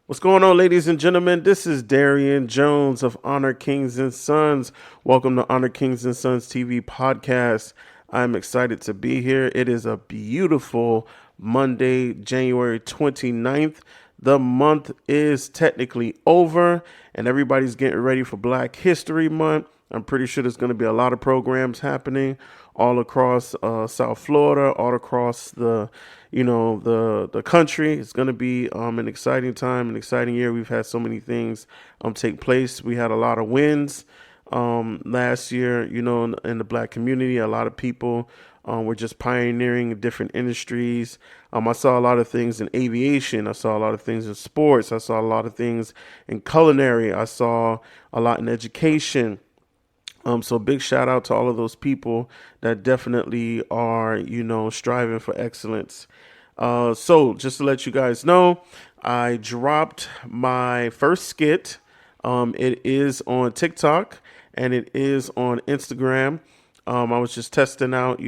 What's going on, ladies and gentlemen? This is Darian Jones of Honor Kings and Sons. Welcome to Honor Kings and Sons TV podcast. I'm excited to be here. It is a beautiful Monday, January 29th. The month is technically over, and everybody's getting ready for Black History Month. I'm pretty sure there's going to be a lot of programs happening all across South Florida, all across the country. It's going to be an exciting time, an exciting year. We've had so many things take place. We had a lot of wins last year, in the Black community. A lot of people were just pioneering different industries. I saw a lot of things in aviation. I saw a lot of things in sports. I saw a lot of things in culinary. I saw a lot in education. So big shout out to all of those people that definitely are, striving for excellence. So just to let you guys know, I dropped my first skit. It is on TikTok and it is on Instagram. I was just testing out,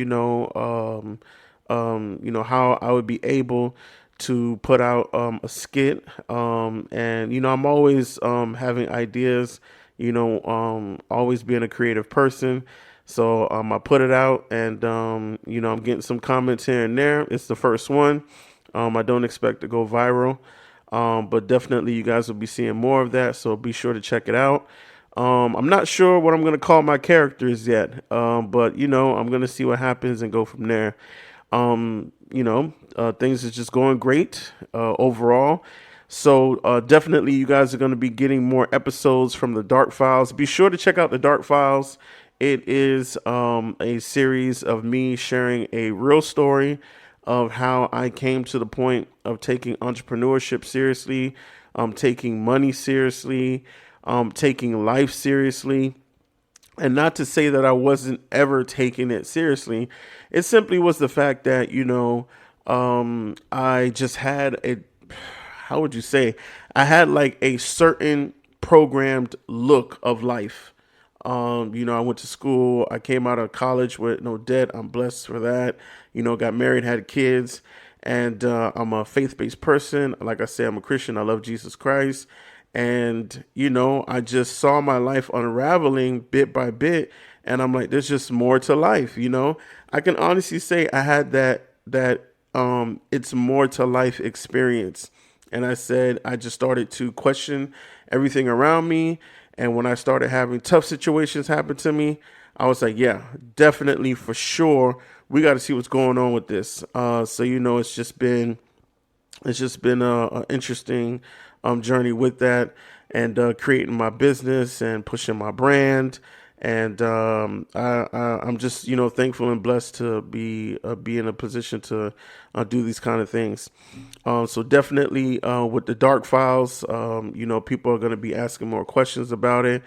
how I would be able to put out a skit. And I'm always having ideas, always being a creative person. So I put it out and, I'm getting some comments here and there. It's the first one. I don't expect to go viral, but definitely you guys will be seeing more of that. So be sure to check it out. I'm not sure what I'm going to call my characters yet, but, I'm going to see what happens and go from there. Things are just going great overall. So definitely you guys are going to be getting more episodes from the Dark Files. Be sure to check out the Dark Files. It is a series of me sharing a real story of how I came to the point of taking entrepreneurship seriously, taking money seriously, taking life seriously. And not to say that I wasn't ever taking it seriously. It simply was the fact that, I just had how would you say? I had like a certain programmed look of life. I went to school. I came out of college with no debt. I'm blessed for that. Got married, had kids, and I'm a faith-based person. Like I say, I'm a Christian. I love Jesus Christ. And, I just saw my life unraveling bit by bit. And I'm like, there's just more to life, I can honestly say I had that it's more to life experience. And I said, I just started to question everything around me. And when I started having tough situations happen to me, I was like, yeah, definitely for sure. We got to see what's going on with this. It's just been a interesting journey with that and creating my business and pushing my brand. And I'm just, thankful and blessed to be in a position to do these kind of things. So definitely with the Dark Files, people are going to be asking more questions about it.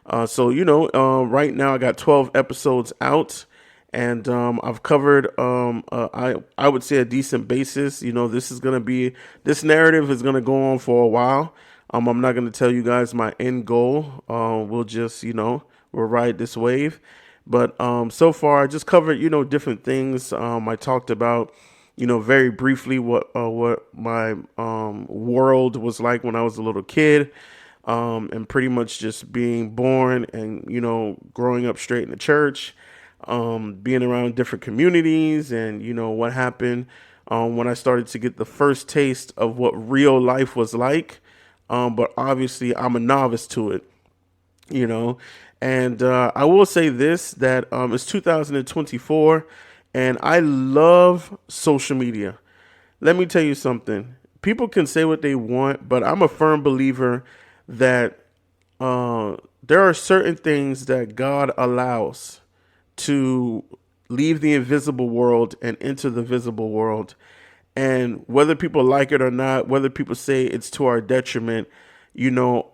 Right now I got 12 episodes out. And I've covered, I would say, a decent basis. This narrative is gonna go on for a while. I'm not gonna tell you guys my end goal. We'll ride this wave. But so far, I just covered, different things. I talked about, very briefly what my world was like when I was a little kid, and pretty much just being born and growing up straight in the church. Being around different communities and, what happened when I started to get the first taste of what real life was like. But obviously I'm a novice to it, you know, and I will say this, that it's 2024 and I love social media. Let me tell you something. People can say what they want, but I'm a firm believer that there are certain things that God allows to leave the invisible world and enter the visible world. And whether people like it or not, whether people say it's to our detriment,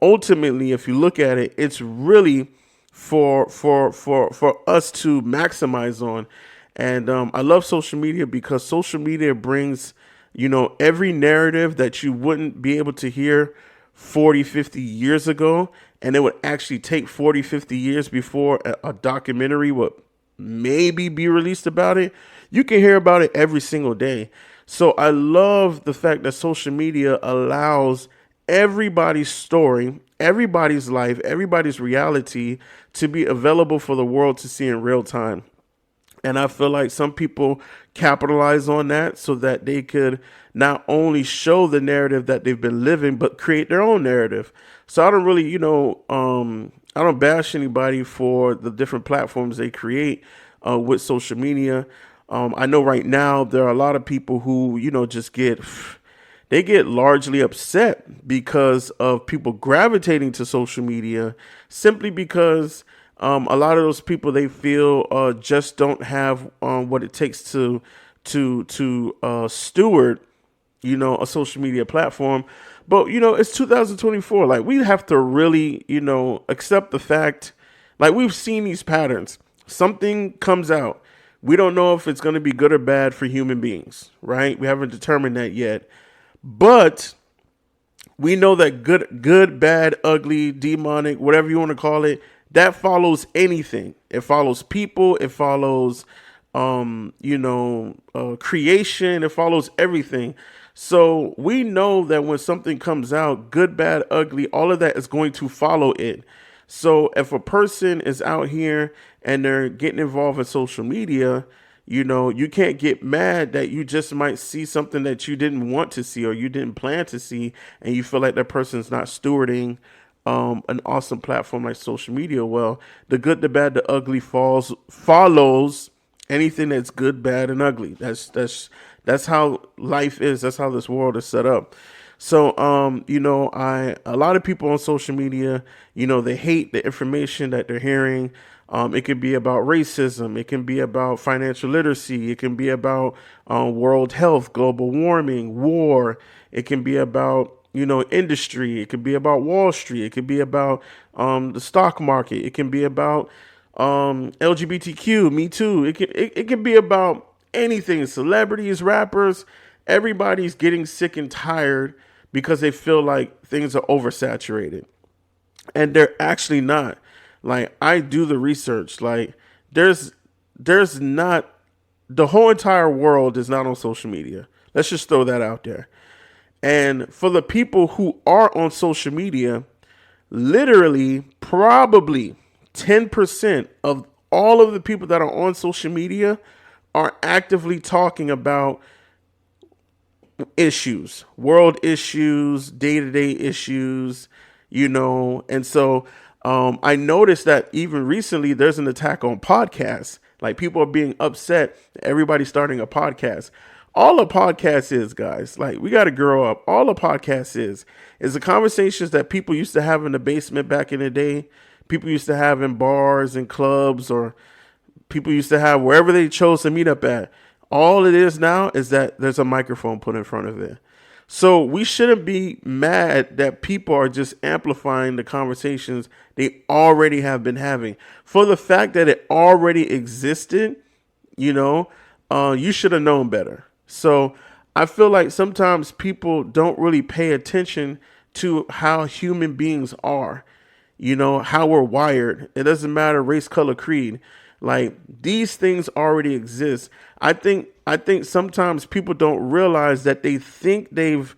ultimately, if you look at it, it's really for us to maximize on. And I love social media because social media brings, every narrative that you wouldn't be able to hear 40, 50 years ago. And it would actually take 40, 50 years before a documentary would maybe be released about it. You can hear about it every single day. So I love the fact that social media allows everybody's story, everybody's life, everybody's reality to be available for the world to see in real time. And I feel like some people capitalize on that so that they could not only show the narrative that they've been living, but create their own narrative. So I don't really, I don't bash anybody for the different platforms they create with social media. I know right now there are a lot of people who, just they get largely upset because of people gravitating to social media simply because a lot of those people they feel just don't have what it takes to steward, a social media platform. But it's 2024. Like we have to really, accept the fact. Like we've seen these patterns. Something comes out. We don't know if it's going to be good or bad for human beings, right? We haven't determined that yet. But we know that good, bad, ugly, demonic, whatever you want to call it, that follows anything. It follows people. It follows, creation. It follows everything. So we know that when something comes out, good, bad, ugly, all of that is going to follow it. So if a person is out here and they're getting involved in social media, you can't get mad that you just might see something that you didn't want to see or you didn't plan to see, and you feel like that person's not stewarding an awesome platform like social media. Well, the good, the bad, the ugly follows anything that's good, bad, and ugly. That's how life is. That's how this world is set up. So, a lot of people on social media, they hate the information that they're hearing. It could be about racism. It can be about financial literacy. It can be about world health, global warming, war. It can be about, industry. It could be about Wall Street. It could be about the stock market. It can be about LGBTQ, Me Too. It can be about anything. Celebrities, rappers, everybody's getting sick and tired because they feel like things are oversaturated. And they're actually not. Like I do the research. Like there's not the whole entire world is not on social media. Let's just throw that out there. And for the people who are on social media, literally probably 10% of all of the people that are on social media are actively talking about issues, world issues, day-to-day issues, and so I noticed that even recently there's an attack on podcasts. Like people are being upset that everybody's starting a podcast. All a podcast is, guys, like we got to grow up. All a podcast is the conversations that people used to have in the basement back in the day. People used to have in bars and clubs, or people used to have wherever they chose to meet up at. All it is now is that there's a microphone put in front of it. So we shouldn't be mad that people are just amplifying the conversations they already have been having. For the fact that it already existed, you should have known better. So I feel like sometimes people don't really pay attention to how human beings are, how we're wired. It doesn't matter race, color, creed. Like these things already exist. I think sometimes people don't realize that they think they've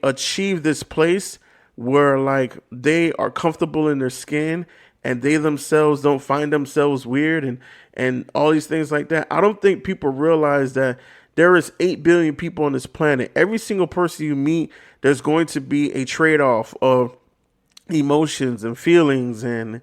achieved this place where like they are comfortable in their skin and they themselves don't find themselves weird and all these things like that. I don't think people realize that there is 8 billion people on this planet. Every single person you meet, there's going to be a trade-off of emotions and feelings and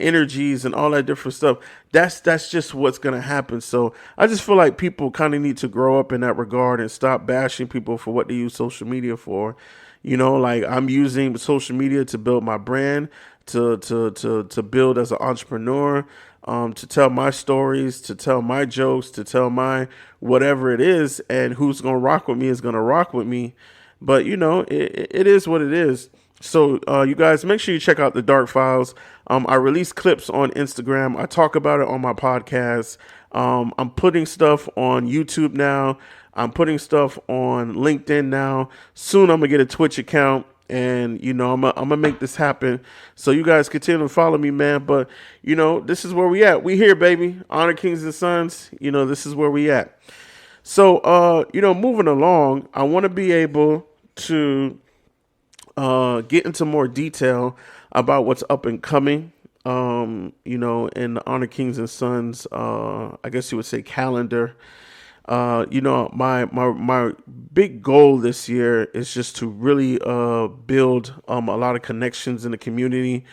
energies and all that different stuff. That's just what's gonna happen. So I just feel like people kind of need to grow up in that regard and stop bashing people for what they use social media for. Like I'm using social media to build my brand, to build as an entrepreneur, to tell my stories, to tell my jokes, to tell my whatever it is, and who's gonna rock with me is gonna rock with me. But it is what it is. So you guys, make sure you check out the Dark Files. I release clips on Instagram. I talk about it on my podcast. I'm putting stuff on YouTube now. I'm putting stuff on LinkedIn now. Soon I'm going to get a Twitch account. And, I'm gonna make this happen. So you guys continue to follow me, man. But, this is where we at. We here, baby. Honor Kings and Sons. This is where we at. So, moving along, I want to be able to get into more detail about what's up and coming. In the Honor Kings and Sons, I guess you would say calendar. My big goal this year is just to really build a lot of connections in the community.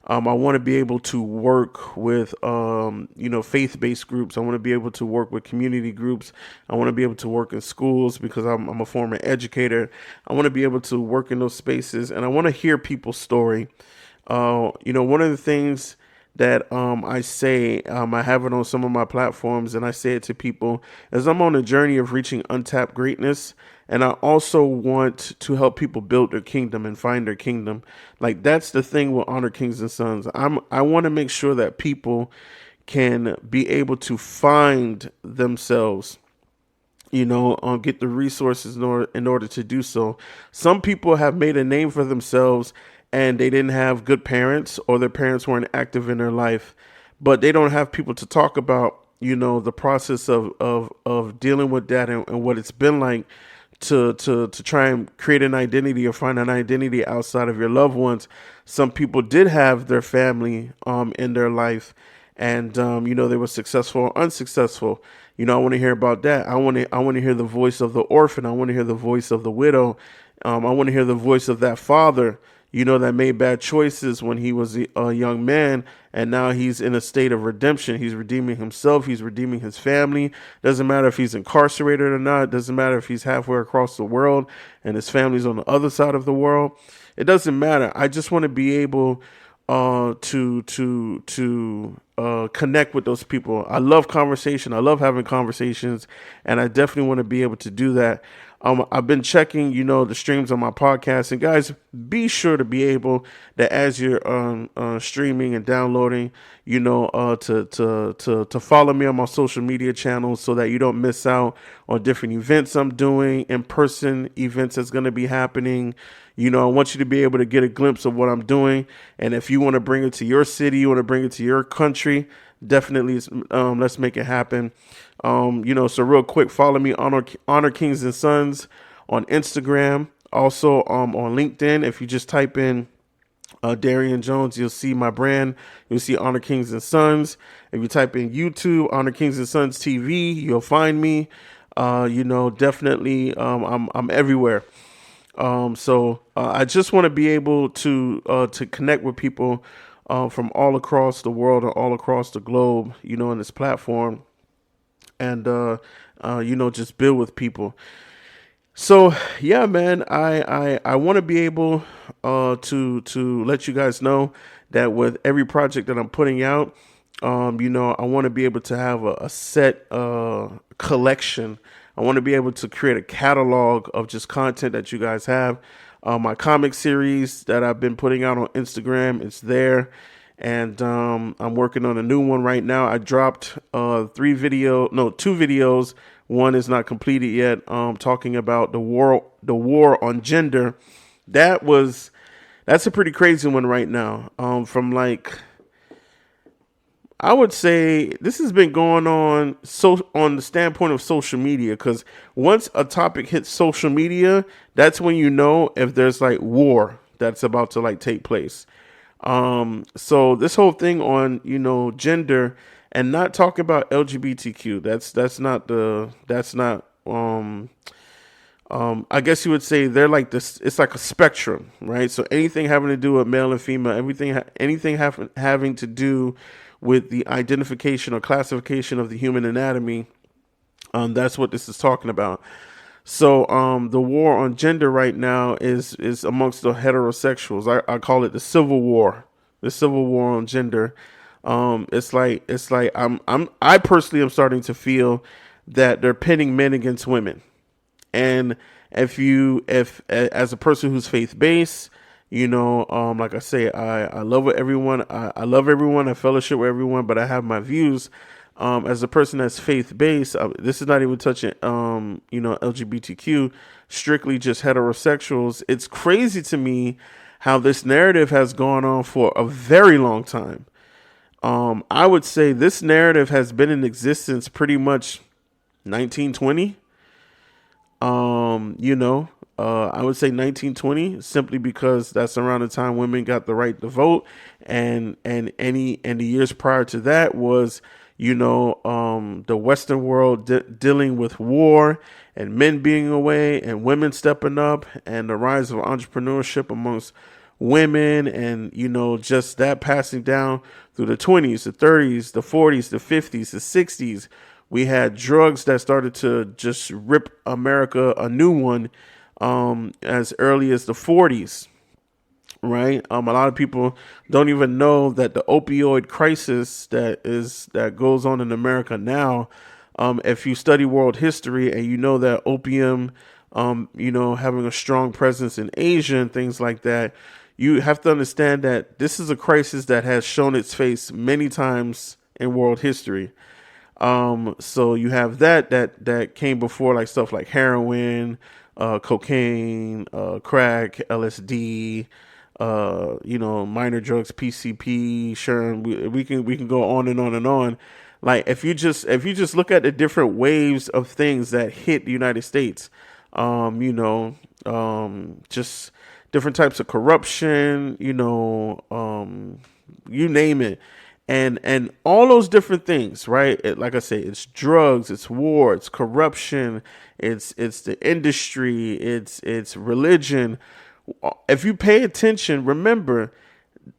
I want to be able to work with faith-based groups. I want to be able to work with community groups. I want to be able to work in schools because I'm a former educator. I want to be able to work in those spaces, and I want to hear people's story. One of the things that I say, I have it on some of my platforms, and I say it to people, as I'm on a journey of reaching untapped greatness, and I also want to help people build their kingdom and find their kingdom. Like, that's the thing with Honor Kings and Sons. I want to make sure that people can be able to find themselves, get the resources in order to do so. Some people have made a name for themselves and they didn't have good parents, or their parents weren't active in their life, but they don't have people to talk about, the process of dealing with that, and what it's been like to try and create an identity or find an identity outside of your loved ones. Some people did have their family in their life, and they were successful or unsuccessful. I want to hear about that. I want to hear the voice of the orphan. I want to hear the voice of the widow. I want to hear the voice of that father, that made bad choices when he was a young man, and now he's in a state of redemption. He's redeeming himself. He's redeeming his family. Doesn't matter if he's incarcerated or not. Doesn't matter if he's halfway across the world and his family's on the other side of the world. It doesn't matter. I just want to be able to connect with those people. I love conversation. I love having conversations, and I definitely want to be able to do that. I've been checking, the streams on my podcast, and guys, be sure to be able that as you're streaming and downloading, to follow me on my social media channels so that you don't miss out on different events I'm doing, in-person events that's going to be happening. I want you to be able to get a glimpse of what I'm doing, and if you want to bring it to your city, you want to bring it to your country, definitely, let's make it happen. So real quick, follow me on Honor Kings and Sons on Instagram. Also, on LinkedIn, if you just type in Darian Jones, you'll see my brand. You'll see Honor Kings and Sons. If you type in YouTube, Honor Kings and Sons TV, you'll find me. Definitely, I'm everywhere. I just want to be able to connect with people from all across the world and all across the globe, on this platform, and just build with people. So yeah, man, I want to be able to let you guys know that with every project that I'm putting out, I want to be able to have a set collection. I want to be able to create a catalog of just content that you guys have. My comic series that I've been putting out on Instagram, it's there. And I'm working on a new one right now. I dropped two videos. One is not completed yet. Talking about the war on gender. That's a pretty crazy one right now. I would say this has been going on on the standpoint of social media, because once a topic hits social media, that's when you know if there's like war that's about to like take place. So this whole thing on, gender, and not talking about LGBTQ, I guess you would say they're like this. It's like a spectrum, right? So anything having to do with male and female, anything having to do with the identification or classification of the human anatomy, that's what this is talking about. So the war on gender right now is amongst the heterosexuals. I call it the civil war on gender. It's like I personally am starting to feel that they're pitting men against women. And if as a person who's faith based, like I say, I love everyone. I love everyone. I fellowship with everyone, but I have my views. As a person that's faith based, this is not even touching, LGBTQ, strictly just heterosexuals. It's crazy to me how this narrative has gone on for a very long time. I would say this narrative has been in existence pretty much 1920. I would say 1920, simply because that's around the time women got the right to vote, and the years prior to that was, the Western world dealing with war and men being away and women stepping up, and the rise of entrepreneurship amongst women, and just that passing down through the 20s, the 30s, the 40s, the 50s, the 60s. We had drugs that started to just rip America a new one, as early as the 40s, right? A lot of people don't even know that the opioid crisis that goes on in America now. If you study world history and you know that opium, having a strong presence in Asia and things like that, you have to understand that this is a crisis that has shown its face many times in world history. So you have that came before, like stuff like heroin, cocaine, crack, LSD, minor drugs, PCP, sure. We can go on and on and on. Like if you just look at the different waves of things that hit the United States, just different types of corruption, you name it. And all those different things, right? Like I say, it's drugs, it's war, it's corruption, it's the industry, it's religion. If you pay attention, remember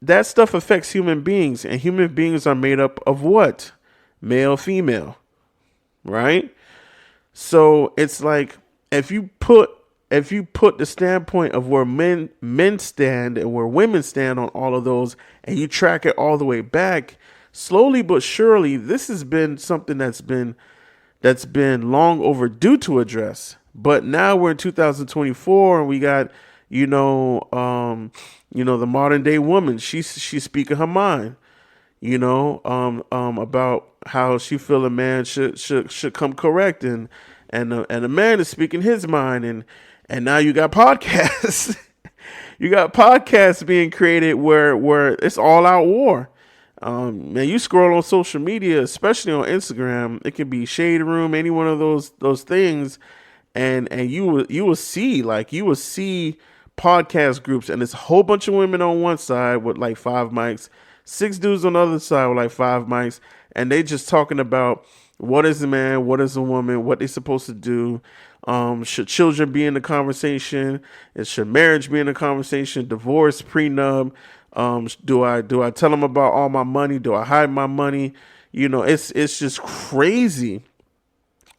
that stuff affects human beings, and human beings are made up of what? Male, female, right? So it's like if you put the standpoint of where men stand and where women stand on all of those, and you track it all the way back, slowly but surely, this has been something that's been long overdue to address. But now we're in 2024, and we got the modern day woman. She's speaking her mind, about how she feel a man should come correct, and a man is speaking his mind, and now you got podcasts. You got podcasts being created where it's all out war. Man, you scroll on social media, especially on Instagram, it can be Shade Room, any one of those things, and you will see podcast groups, and it's a whole bunch of women on one side with like 5 mics, 6 dudes on the other side with like 5 mics, and they just talking about what is a man, what is a woman, what they supposed to do. Should children be in the conversation? Should marriage be in the conversation? Divorce, prenup. Do I tell them about all my money? Do I hide my money? It's just crazy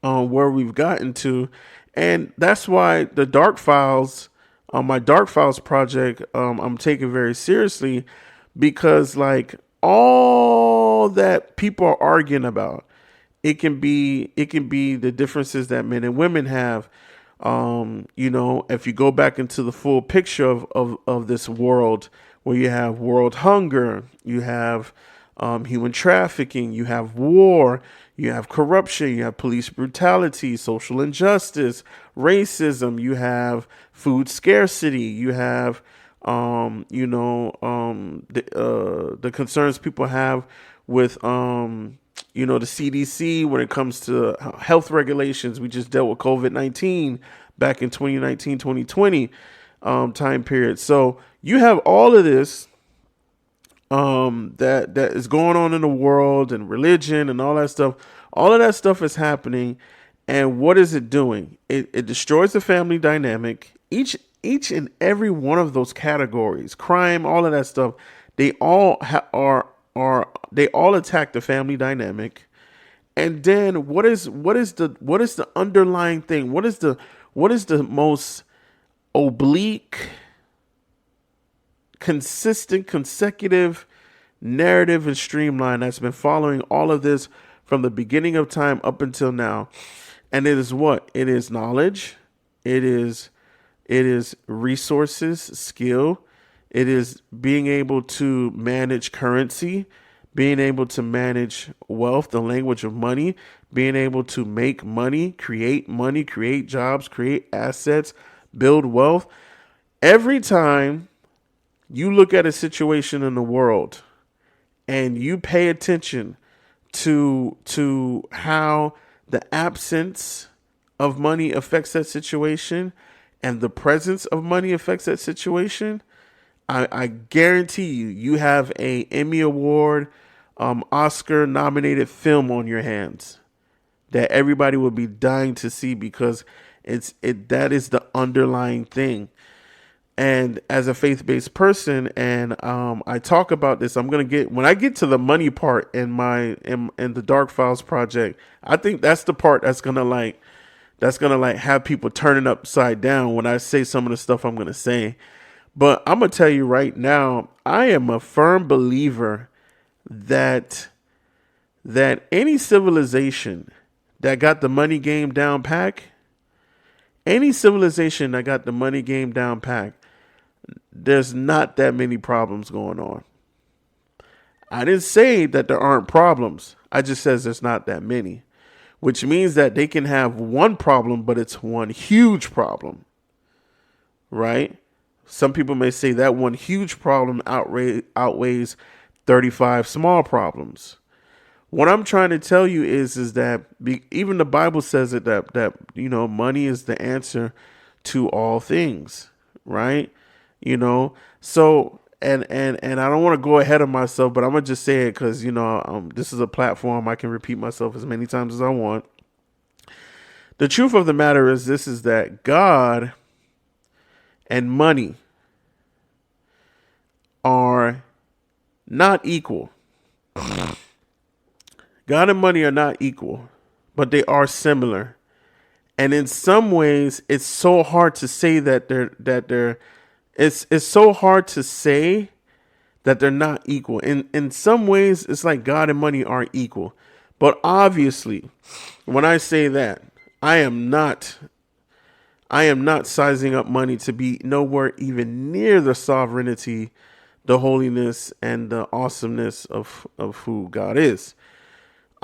where we've gotten to, and that's why the Dark Files, my Dark Files project, I'm taking very seriously, because like all that people are arguing about, it can be the differences that men and women have. If you go back into the full picture of this world, where you have world hunger, you have human trafficking, you have war, you have corruption, you have police brutality, social injustice, racism, you have food scarcity, you have the concerns people have with the CDC when it comes to health regulations. We just dealt with COVID-19 back in 2019, 2020 time period. So you have all of this that is going on in the world, and religion and all that stuff. All of that stuff is happening, and what is it doing? It destroys the family dynamic. Each and every one of those categories, crime, all of that stuff, they all they all attack the family dynamic. And then what is the underlying thing? What is the most oblique, consistent, consecutive narrative and streamline that's been following all of this from the beginning of time up until now? And it is what? It is knowledge. It is resources, skill. It is being able to manage currency, being able to manage wealth, the language of money, being able to make money, create jobs, create assets, build wealth. Every time you look at a situation in the world and you pay attention to how the absence of money affects that situation, and the presence of money affects that situation, I guarantee you have a Emmy Award, Oscar nominated film on your hands that everybody would be dying to see, because that is the underlying thing. And as a faith-based person, and I talk about this, when I get to the money part in in the Dark Files project, I think that's the part that's gonna have people turning upside down when I say some of the stuff I'm gonna say. But I'm gonna tell you right now, I am a firm believer that any civilization that got the money game down pack, there's not that many problems going on. I didn't say that there aren't problems. I just says there's not that many, which means that they can have one problem, but it's one huge problem, right? Some people may say that one huge problem outweighs 35 small problems. What I'm trying to tell you is that even the Bible says it, that money is the answer to all things, right? So and I don't want to go ahead of myself, but I'm gonna just say it because this is a platform I can repeat myself as many times as I want. The truth of the matter is this: is that God and money are not equal. God and money are not equal, but they are similar. And in some ways, it's so hard to say it's so hard to say that they're not equal. In some ways, it's like God and money are equal. But obviously, when I say that, I am not sizing up money to be nowhere even near the sovereignty, the holiness, and the awesomeness of who God is.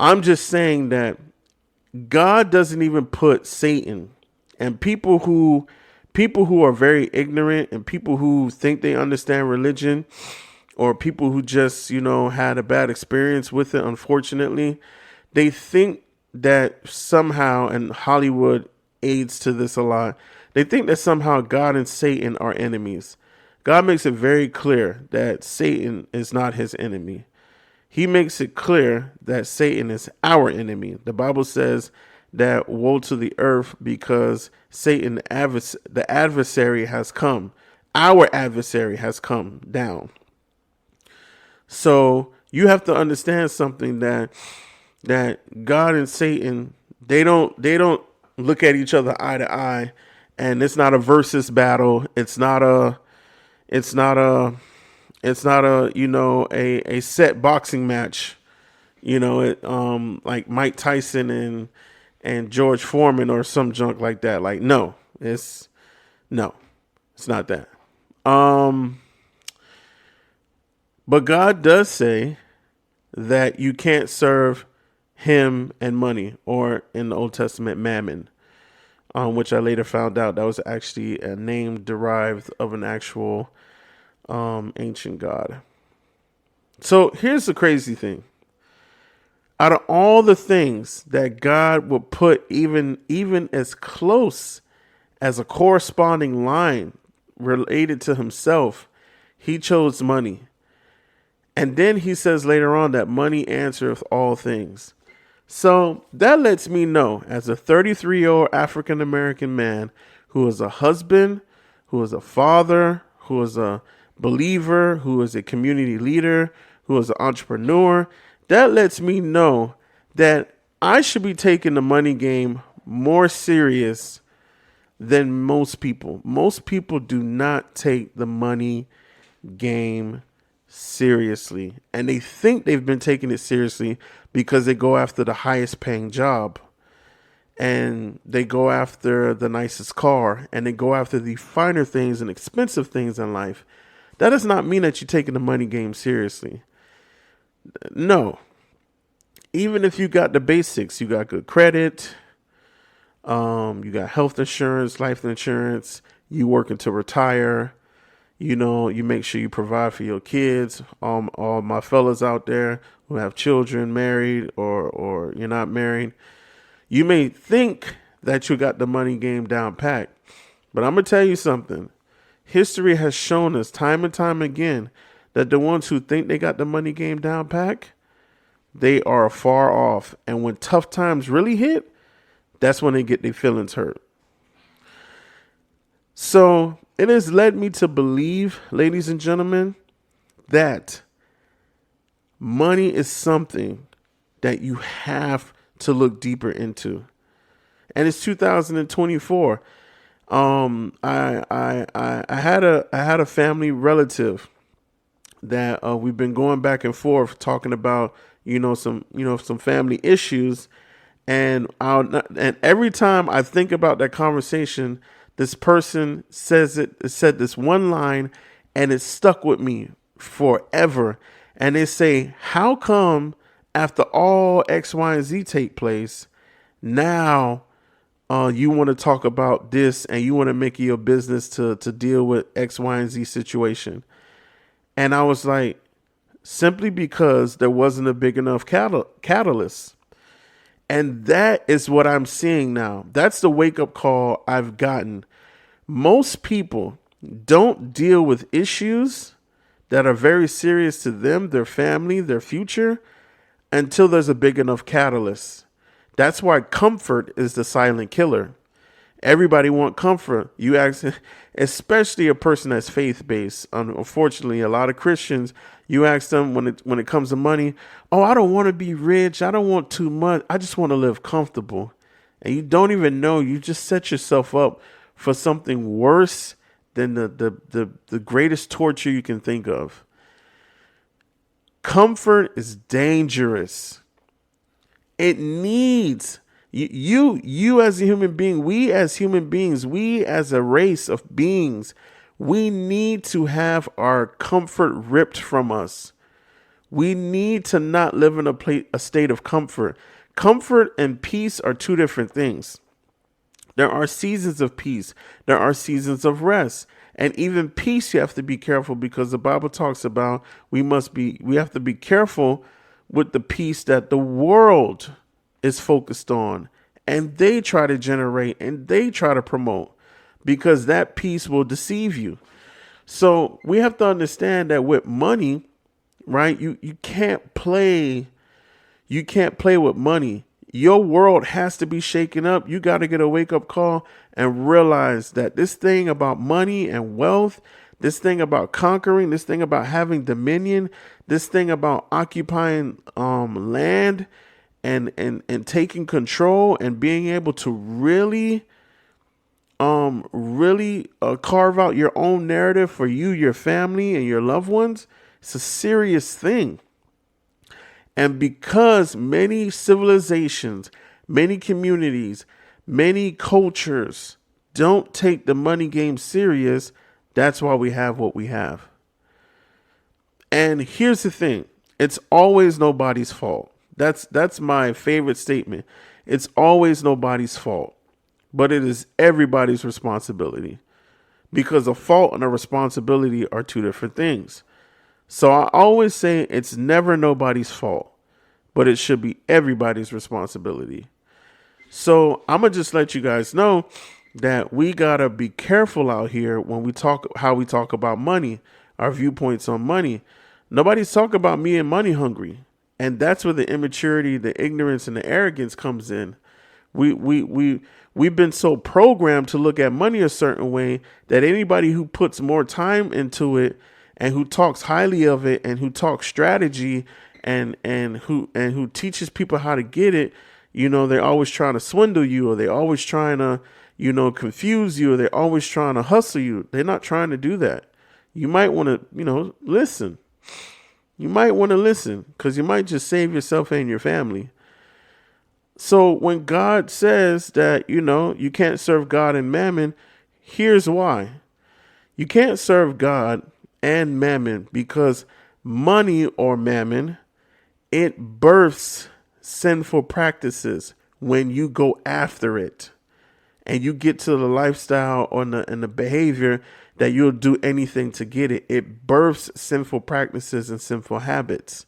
I'm just saying that God doesn't even put Satan and people who are very ignorant, and people who think they understand religion, or people who just, had a bad experience with it, unfortunately, they think that somehow, and Hollywood aids to this a lot, they think that somehow God and Satan are enemies. God makes it very clear that Satan is not his enemy. He makes it clear that Satan is our enemy. The Bible says that woe to the earth because Satan, the adversary, has come. Our adversary has come down. So you have to understand something, that God and Satan, they don't look at each other eye to eye, and it's not a versus battle. It's not a a set boxing match, like Mike Tyson and George Foreman or some junk like that. Like, no, it's not that. But God does say that you can't serve him and money, or in the Old Testament, mammon, which I later found out that was actually a name derived of an actual ancient god. So here's the crazy thing. Out of all the things that God would put even as close as a corresponding line related to himself, he chose money. And then he says later on that money answereth all things. So that lets me know, as a 33-year-old African-American man who is a husband, who is a father, who is a believer, who is a community leader, who is an entrepreneur, that lets me know that I should be taking the money game more serious than most people. Most people do not take the money game seriously, and they think they've been taking it seriously because they go after the highest paying job, and they go after the nicest car, and they go after the finer things and expensive things in life. That does not mean that you're taking the money game seriously. No. Even if you got the basics, you got good credit, you got health insurance, life insurance, you working to retire, you make sure you provide for your kids. All my fellas out there who have children, married or you're not married, you may think that you got the money game down pat, But I'm going to tell you something. History has shown us time and time again that the ones who think they got the money game down pack, they are far off. And when tough times really hit, that's when they get their feelings hurt. So it has led me to believe, ladies and gentlemen, that money is something that you have to look deeper into. And it's 2024. I had a family relative that we've been going back and forth talking about some family issues, and every time I think about that conversation, this person said this one line, and it stuck with me forever. And they say, "How come after all X, Y, and Z take place, now you want to talk about this and you want to make it your business to deal with X, Y, and Z situation?" And I was like, simply because there wasn't a big enough catalyst. And that is what I'm seeing now. That's the wake up call I've gotten. Most people don't deal with issues that are very serious to them, their family, their future, until there's a big enough catalyst. That's why comfort is the silent killer. Everybody want comfort. You ask, especially a person that's faith-based. Unfortunately, a lot of Christians, you ask them when it comes to money, "Oh, I don't want to be rich. I don't want too much. I just want to live comfortable." And you don't even know. You just set yourself up for something worse than the greatest torture you can think of. Comfort is dangerous. It needs you as a human being, we as human beings, we as a race of beings, we need to have our comfort ripped from us. We need to not live in a state of comfort. Comfort and peace are two different things. There are seasons of peace. There are seasons of rest. And even peace, you have to be careful, because the Bible talks about we have to be careful with the peace that the world is focused on, and they try to generate and they try to promote, because that peace will deceive you. So we have to understand that with money, right? You can't play with money. Your world has to be shaken up. You got to get a wake up call and realize that this thing about money and wealth, this thing about conquering, this thing about having dominion, this thing about occupying land and taking control and being able to really carve out your own narrative for you, your family, and your loved ones, it's a serious thing. And because many civilizations, many communities, many cultures don't take the money game serious, that's why we have what we have. And here's the thing. It's always nobody's fault. That's my favorite statement. It's always nobody's fault, but it is everybody's responsibility, because a fault and a responsibility are two different things. So I always say it's never nobody's fault, but it should be everybody's responsibility. So I'm going to just let you guys know that we got to be careful out here when we talk, how we talk about money, our viewpoints on money. Nobody's talking about me and money hungry. And that's where the immaturity, the ignorance, and the arrogance comes in. We've been so programmed to look at money a certain way that anybody who puts more time into it and who talks highly of it and who talks strategy and who teaches people how to get it, they're always trying to swindle you, or they're always trying to, confuse you, or they're always trying to hustle you. They're not trying to do that. You might want to, listen. You might want to listen, because you might just save yourself and your family. So when God says that, you can't serve God and mammon, here's why. You can't serve God and mammon because money or mammon, it births sinful practices when you go after it and you get to the lifestyle or and the behavior that you'll do anything to get it. It births sinful practices and sinful habits.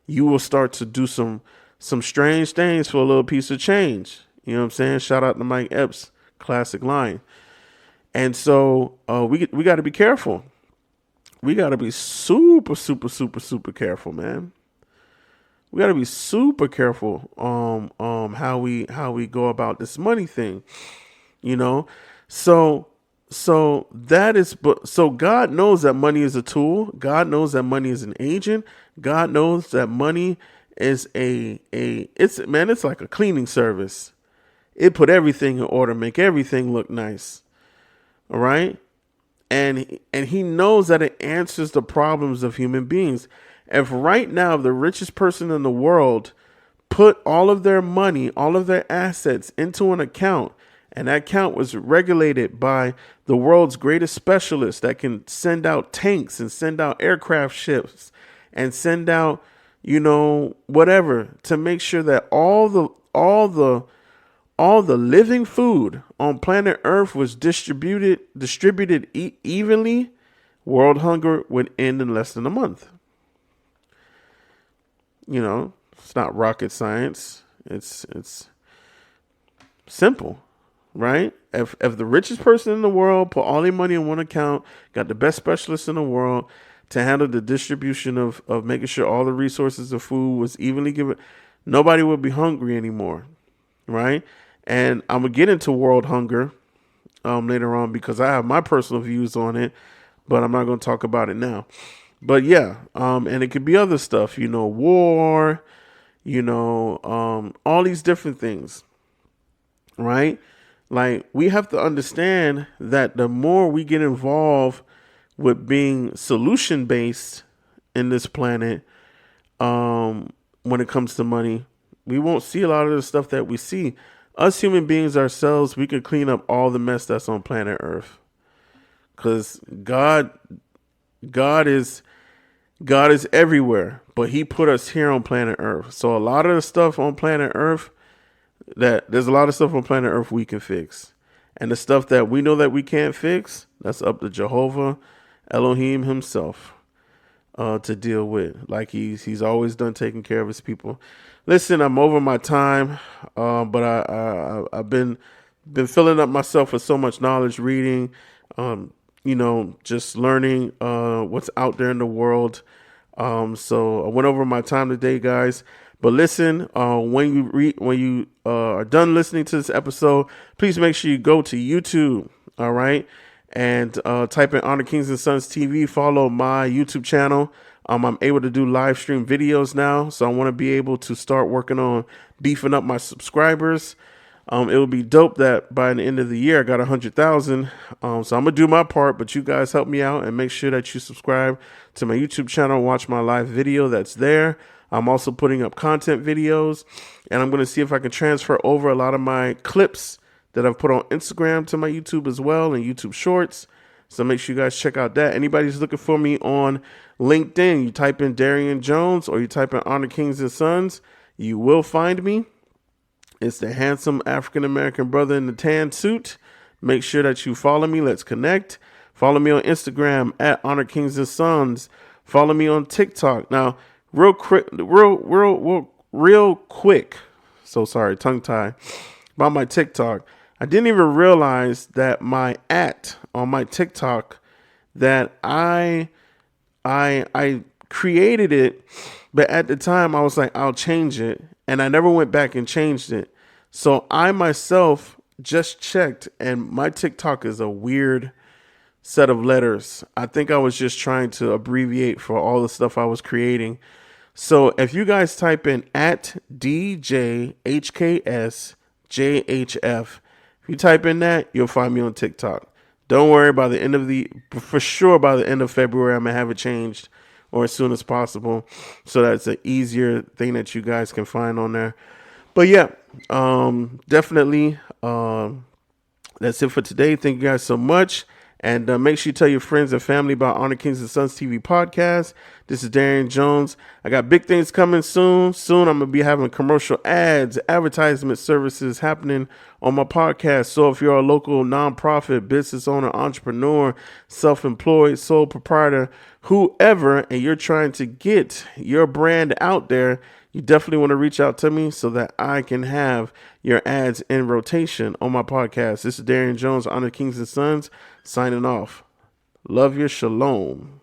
You will start to do some strange things for a little piece of change. You know what I'm saying? Shout out to Mike Epps' classic line. And so we got to be careful. We got to be super, super, super, super careful, man. We got to be super careful how we go about this money thing, you know. So so God knows that money is a tool. God knows that money is an agent. God knows that money is it's like a cleaning service. It put everything in order, make everything look nice. All right? And he knows that it answers the problems of human beings. If right now the richest person in the world put all of their money, all of their assets into an account, and that account was regulated by the world's greatest specialists that can send out tanks and send out aircraft ships and send out, whatever, to make sure that all the living food on planet Earth was distributed evenly, world hunger would end in less than a month. It's not rocket science. It's simple, right? If the richest person in the world put all their money in one account, got the best specialists in the world to handle the distribution of making sure all the resources of food was evenly given, nobody would be hungry anymore, right? And I'm going to get into world hunger later on because I have my personal views on it, but I'm not going to talk about it now. But yeah, and it could be other stuff, war, all these different things, right? Like, we have to understand that the more we get involved with being solution-based in this planet, when it comes to money, we won't see a lot of the stuff that we see. Us human beings ourselves, we could clean up all the mess that's on planet Earth. Because God is everywhere, but he put us here on planet Earth. So a lot of the stuff on planet Earth, there's a lot of stuff on planet Earth we can fix. And the stuff that we know that we can't fix, that's up to Jehovah Elohim himself to deal with. Like he's always done, taking care of his people. Listen, I'm over my time, but I've been filling up myself with so much knowledge, reading, just learning what's out there in the world. So I went over my time today, guys. But listen, when you are done listening to this episode, please make sure you go to YouTube, all right, and type in Honor Kings and Sons TV. Follow my YouTube channel. I'm able to do live stream videos now, so I want to be able to start working on beefing up my subscribers. It would be dope that by the end of the year I got 100,000. So I'm gonna do my part, but you guys help me out and make sure that you subscribe to my YouTube channel and watch my live video that's there. I'm also putting up content videos, and I'm gonna see if I can transfer over a lot of my clips that I've put on Instagram to my YouTube as well, and YouTube Shorts. So make sure you guys check out that. Anybody's looking for me on LinkedIn, you type in Darian Jones or you type in Honor Kings and Sons, you will find me. It's the handsome African-American brother in the tan suit. Make sure that you follow me. Let's connect. Follow me on Instagram at Honor Kings and Sons. Follow me on TikTok. Now, real quick. So sorry, tongue tie. About my TikTok. I didn't even realize that my on my TikTok, that I created it, but at the time I was like, I'll change it. And I never went back and changed it. So I myself just checked, and my TikTok is a weird set of letters. I think I was just trying to abbreviate for all the stuff I was creating. So if you guys type in at DJHKSJHF, if you type in that, you'll find me on TikTok. Don't worry, by the end of February, I'm going to have it changed, or as soon as possible. So that's an easier thing that you guys can find on there. But yeah, definitely, that's it for today. Thank you guys so much. And make sure you tell your friends and family about Honor Kings and Sons TV podcast. This is Darian Jones. I got big things coming soon. Soon I'm going to be having commercial ads, advertisement services happening on my podcast. So if you're a local nonprofit, business owner, entrepreneur, self-employed, sole proprietor, whoever, and you're trying to get your brand out there, you definitely want to reach out to me so that I can have your ads in rotation on my podcast. This is Darian Jones, Honor Kings and Sons, signing off. Love your shalom.